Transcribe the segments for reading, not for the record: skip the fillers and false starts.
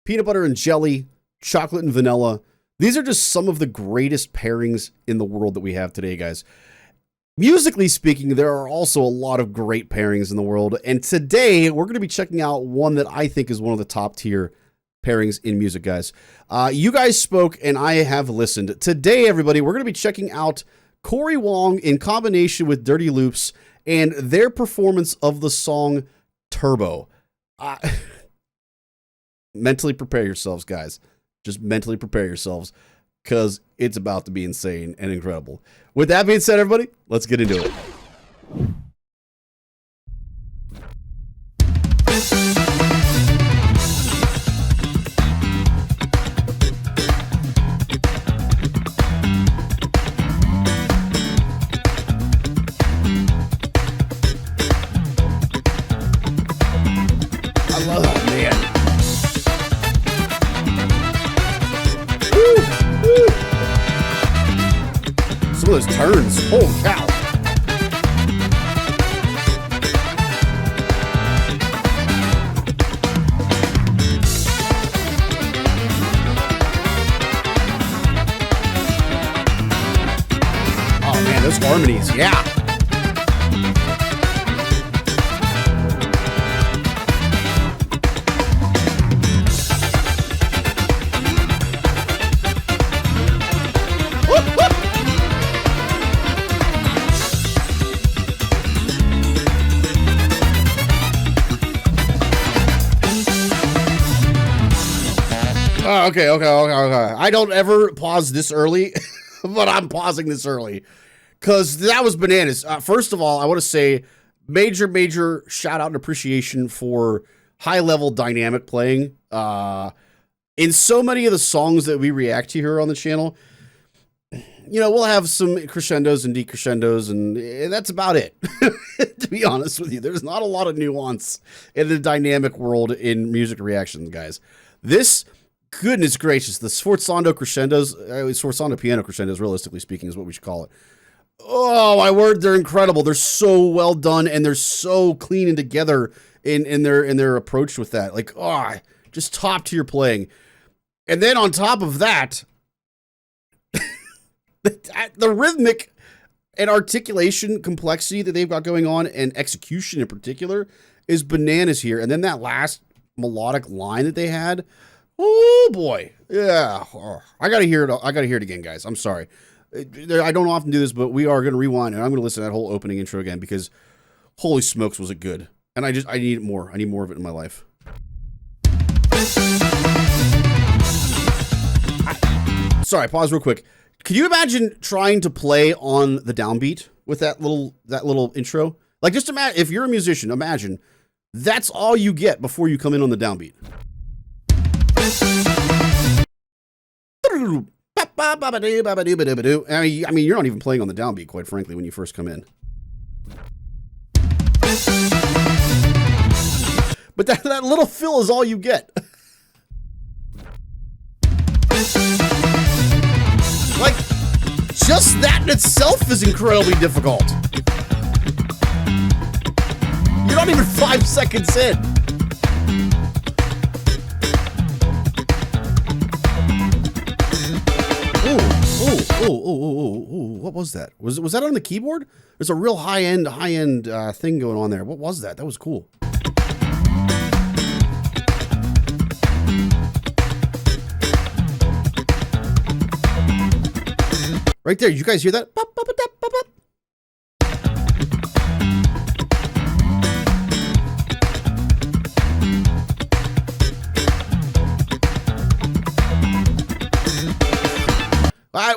peanut butter and jelly, chocolate and vanilla. These are just some of the greatest pairings in the world that we have today, guys. Musically speaking, there are also a lot of great pairings in the world. And today, we're going to be checking out one that I think is one of the top tier pairings in music, guys. You guys spoke, and I have listened. Today, everybody, we're going to be checking out Cory Wong in combination with Dirty Loops and their performance of the song Turbo. Mentally prepare yourselves, guys. Just mentally prepare yourselves, because it's about to be insane and incredible. With that being said, everybody, let's get into it. I love that, man. Some of those turns, holy cow. Oh man, those harmonies, yeah. Oh, okay. I don't ever pause this early, but I'm pausing this early because that was bananas. First of all, I want to say major shout out and appreciation for high level dynamic playing. In so many of the songs that we react to here on the channel, you know, we'll have some crescendos and decrescendos, and that's about it. To be honest with you, there's not a lot of nuance in the dynamic world in music reactions, guys. This, goodness gracious, the sforzando crescendos, sforzando piano crescendos, realistically speaking, is what we should call it. Oh, my word, they're incredible. They're so well done, and they're so clean and together in their approach with that. Like, oh, just top tier playing. And then on top of that, the rhythmic and articulation complexity that they've got going on, and execution in particular, is bananas here. And then that last melodic line that they had, oh boy, yeah. Oh, I gotta hear it. I gotta hear it again, guys. I'm sorry. I don't often do this, but we are gonna rewind, and I'm gonna listen to that whole opening intro again, because holy smokes, was it good. And I need more. I need more of it in my life. Sorry, pause real quick. Can you imagine trying to play on the downbeat with that little intro? Like, just imagine, if you're a musician, imagine that's all you get before you come in on the downbeat. I mean, you're not even playing on the downbeat, quite frankly, when you first come in. But that little fill is all you get. Like, just that in itself is incredibly difficult. You're not even 5 seconds in. Oh, what was that? Was that on the keyboard? There's a real high-end thing going on there. What was that? That was cool. Right there, you guys hear that?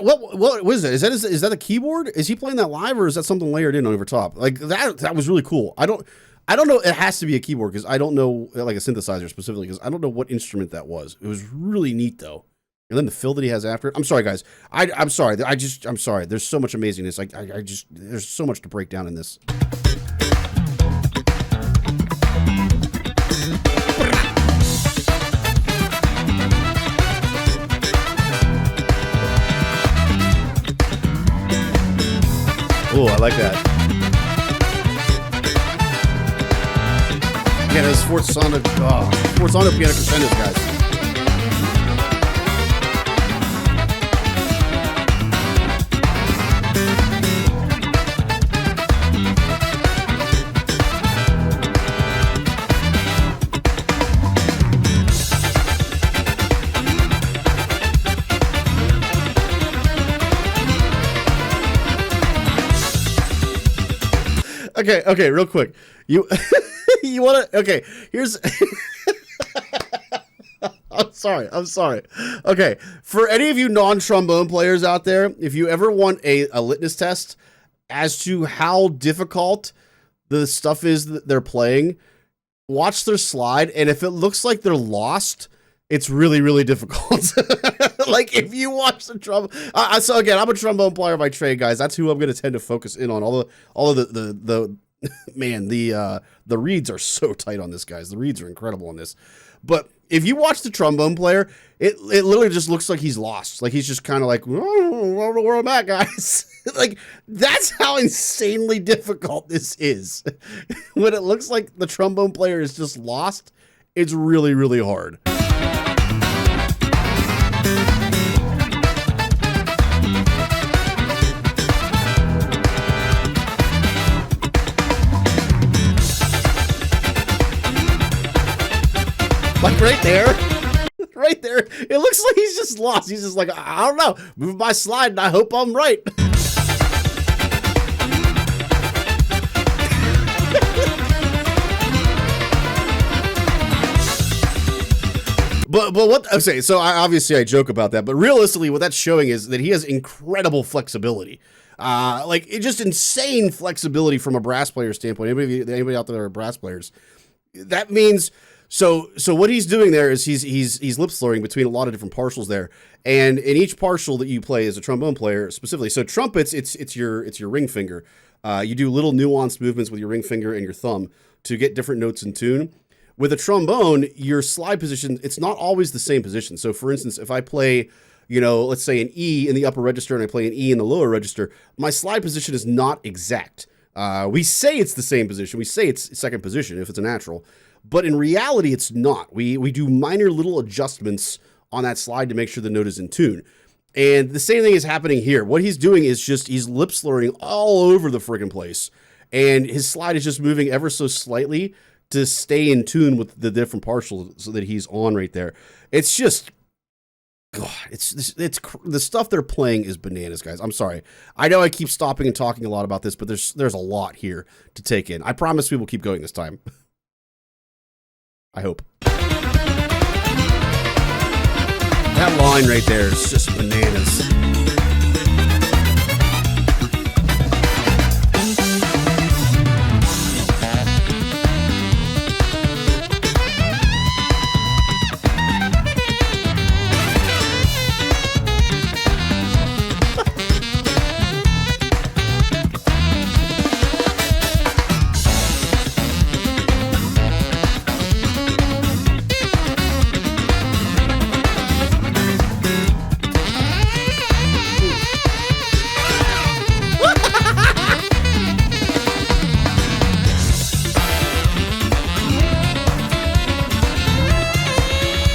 What is it? Is that a keyboard? Is he playing that live, or is that something layered in over top? Like that was really cool. I don't know. It has to be a keyboard, because I don't know, like a synthesizer specifically, because I don't know what instrument that was. It was really neat though. And then the fill that he has after it. I'm sorry, guys. I'm sorry. I'm sorry. There's so much amazingness. There's so much to break down in this. Oh, I like that. Yeah, those sforzando piano crescendos, guys. Okay, real quick. You you want to? Okay, here's. I'm sorry. Okay, for any of you non-trombone players out there, if you ever want a litmus test as to how difficult the stuff is that they're playing, watch their slide, and if it looks like they're lost, it's really, really difficult. Like, if you watch the trombone, so again, I'm a trombone player by trade, guys. That's who I'm going to tend to focus in on. All of the man, the reeds are so tight on this, guys. The reeds are incredible on this. But if you watch the trombone player, it literally just looks like he's lost. Like, he's just kind of like, oh, I don't know where I'm at, guys. Like, that's how insanely difficult this is. When it looks like the trombone player is just lost, it's really, really hard. Like right there, it looks like he's just lost. He's just like, I don't know, move my slide and I hope I'm right. But what, okay, so obviously I joke about that, but realistically what that's showing is that he has incredible flexibility. Like, it's just insane flexibility from a brass player standpoint. Anybody out there are brass players? That means... So what he's doing there is he's lip slurring between a lot of different partials there, and in each partial that you play as a trombone player specifically. So trumpets, it's your ring finger. You do little nuanced movements with your ring finger and your thumb to get different notes in tune. With a trombone, your slide position, it's not always the same position. So for instance, if I play, let's say an E in the upper register and I play an E in the lower register, my slide position is not exact. We say it's the same position. We say it's second position if it's a natural. But in reality, it's not. We do minor little adjustments on that slide to make sure the note is in tune. And the same thing is happening here. What he's doing is just, he's lip slurring all over the friggin' place. And his slide is just moving ever so slightly to stay in tune with the different partials that he's on right there. It's just, God, it's the stuff they're playing is bananas, guys. I'm sorry. I know I keep stopping and talking a lot about this, but there's a lot here to take in. I promise we will keep going this time. I hope. That line right there is just bananas.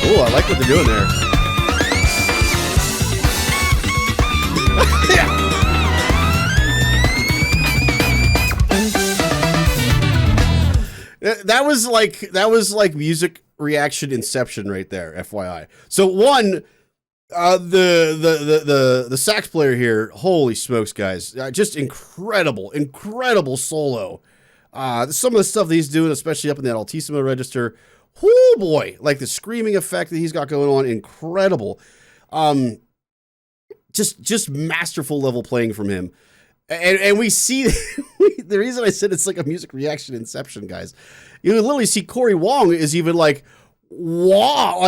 Oh, I like what they're doing there. That was like music reaction inception right there, FYI. So one, the sax player here, holy smokes, guys, just incredible solo. Some of the stuff that he's doing, especially up in that altissimo register. Oh boy, like the screaming effect that he's got going on, incredible. Just masterful level playing from him. And we see the reason I said it's like a music reaction inception, guys. You literally see Cory Wong is even like, wow,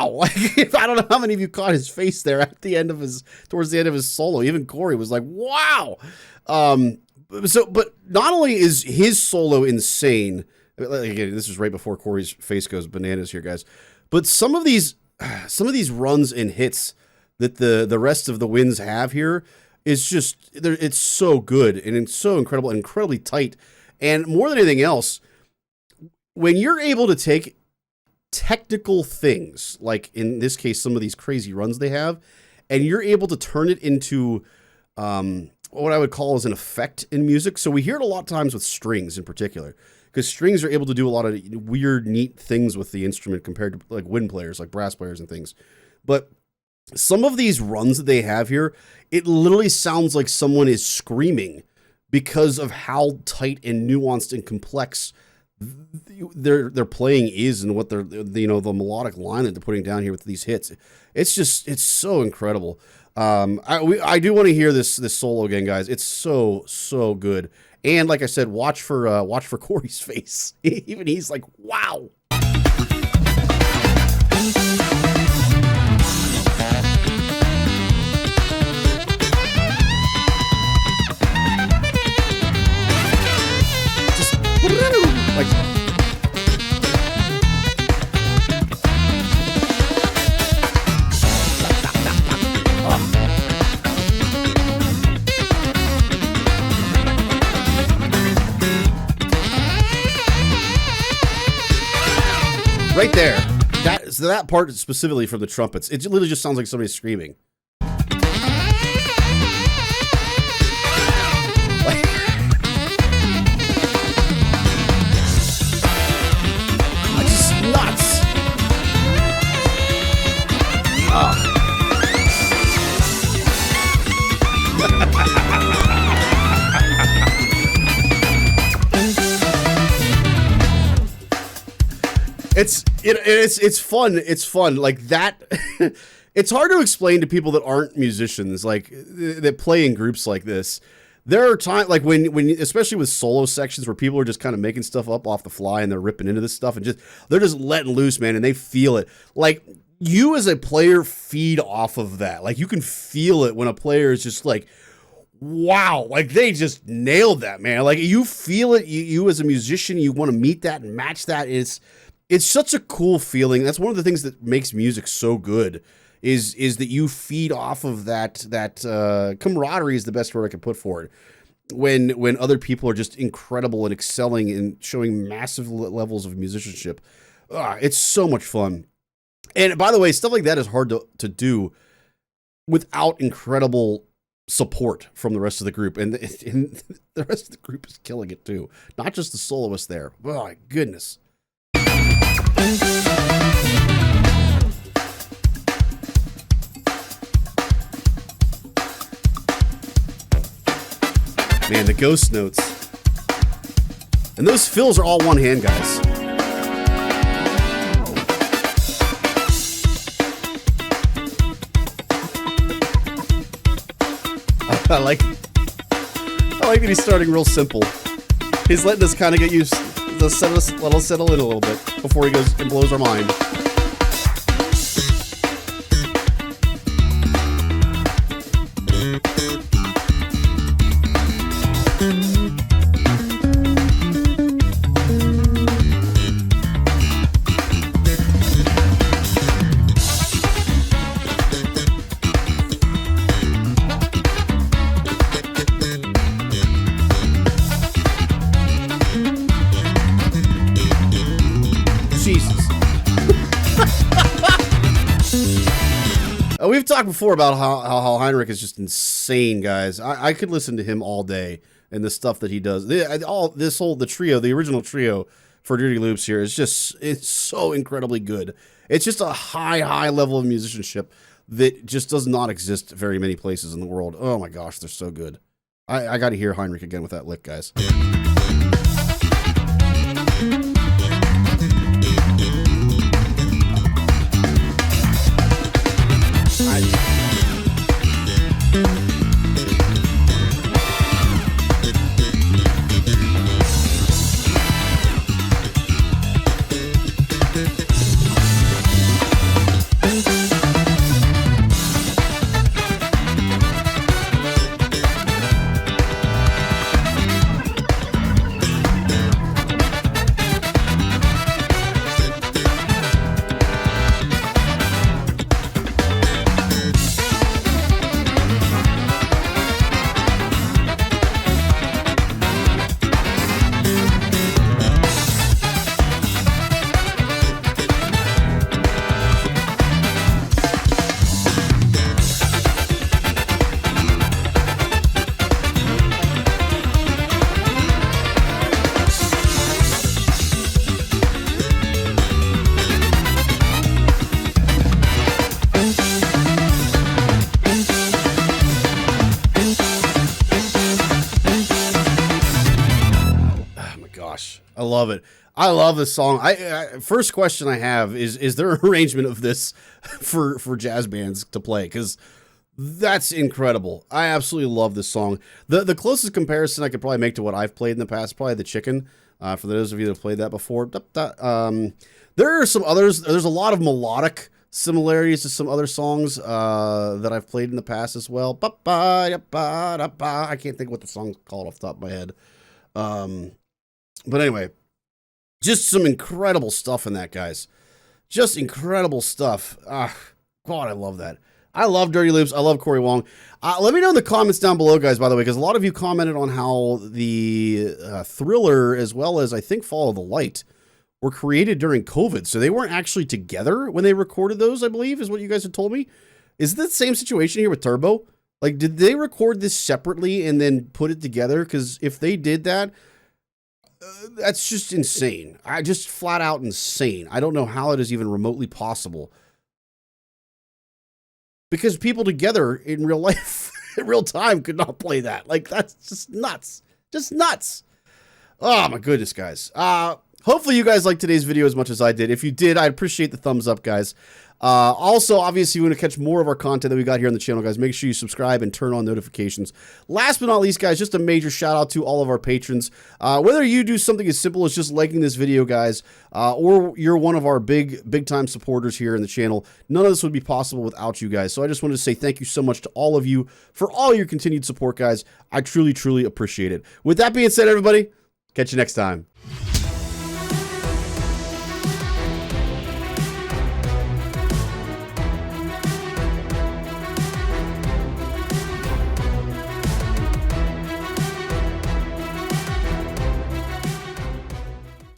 Like, I don't know how many of you caught his face there at the end of towards the end of his solo. Even Cory was like, wow. But not only is his solo insane. Again, this is right before Cory's face goes bananas here, guys. But some of these runs and hits that the rest of the wins have here is just, it's so good and it's so incredible and incredibly tight. And more than anything else, when you're able to take technical things, like in this case, some of these crazy runs they have, and you're able to turn it into what I would call as an effect in music. So we hear it a lot of times with strings in particular. Because strings are able to do a lot of weird, neat things with the instrument compared to like wind players, like brass players and things. But some of these runs that they have here, it literally sounds like someone is screaming because of how tight and nuanced and complex their playing is, and what the melodic line that they're putting down here with these hits. It's so incredible. I do want to hear this solo again, guys. It's so good. And like I said, watch for Cory's face. Even he's like, wow. Like, right there, that part specifically from the trumpets, it literally just sounds like somebody screaming. It's fun. It's fun like that. It's hard to explain to people that aren't musicians, like that play in groups like this. There are times like when especially with solo sections where people are just kind of making stuff up off the fly and they're ripping into this stuff and they're just letting loose, man, and they feel it. Like, you as a player feed off of that. Like, you can feel it when a player is just like, wow, like they just nailed that, man. Like, you feel it. You as a musician, you want to meet that and match that. It's such a cool feeling. That's one of the things that makes music so good, is that you feed off of that camaraderie is the best word I could put for it. When other people are just incredible and excelling and showing massive levels of musicianship, it's so much fun. And by the way, stuff like that is hard to do without incredible support from the rest of the group, and the rest of the group is killing it too. Not just the soloist there. Oh my goodness. Man, the ghost notes. And those fills are all one hand, guys. I like that he's starting real simple. He's letting us kind of get used to let us settle in a little bit before he goes and blows our mind. We've talked before about how Heinrich is just insane, guys. I could listen to him all day and the stuff that he does. The trio, the original trio for Dirty Loops here it's so incredibly good. It's just a high level of musicianship that just does not exist very many places in the world. Oh my gosh, they're so good. I got to hear Heinrich again with that lick, guys. I love it. I love this song. First question I have is there an arrangement of this for jazz bands to play? Because that's incredible. I absolutely love this song. The closest comparison I could probably make to what I've played in the past, probably the Chicken. For those of you that have played that before. There are some others. There's a lot of melodic similarities to some other songs that I've played in the past as well. I can't think what the song's called off the top of my head. But anyway, just some incredible stuff in that, guys. Just incredible stuff. God, I love that. I love Dirty Loops. I love Cory Wong. Let me know in the comments down below, guys, by the way, because a lot of you commented on how the Thriller, as well as I think Follow the Light, were created during COVID. So they weren't actually together when they recorded those, I believe, is what you guys had told me. Is this the same situation here with Turbo? Like, did they record this separately and then put it together? Because if they did that, that's just insane. Just flat out insane. I don't know how it is even remotely possible. Because people together in real life, in real time, could not play that. Like, that's just nuts. Just nuts. Oh, my goodness, guys. Hopefully you guys liked today's video as much as I did. If you did, I'd appreciate the thumbs up, guys. Also, obviously, you want to catch more of our content that we got here on the channel, guys. Make sure you subscribe and turn on notifications. Last but not least, guys, just a major shout out to all of our patrons. Whether you do something as simple as just liking this video, guys, or you're one of our big time supporters here in the channel, none of this would be possible without you guys. So I just wanted to say thank you so much to all of you for all your continued support, guys. I truly, truly appreciate it. With that being said, everybody, catch you next time.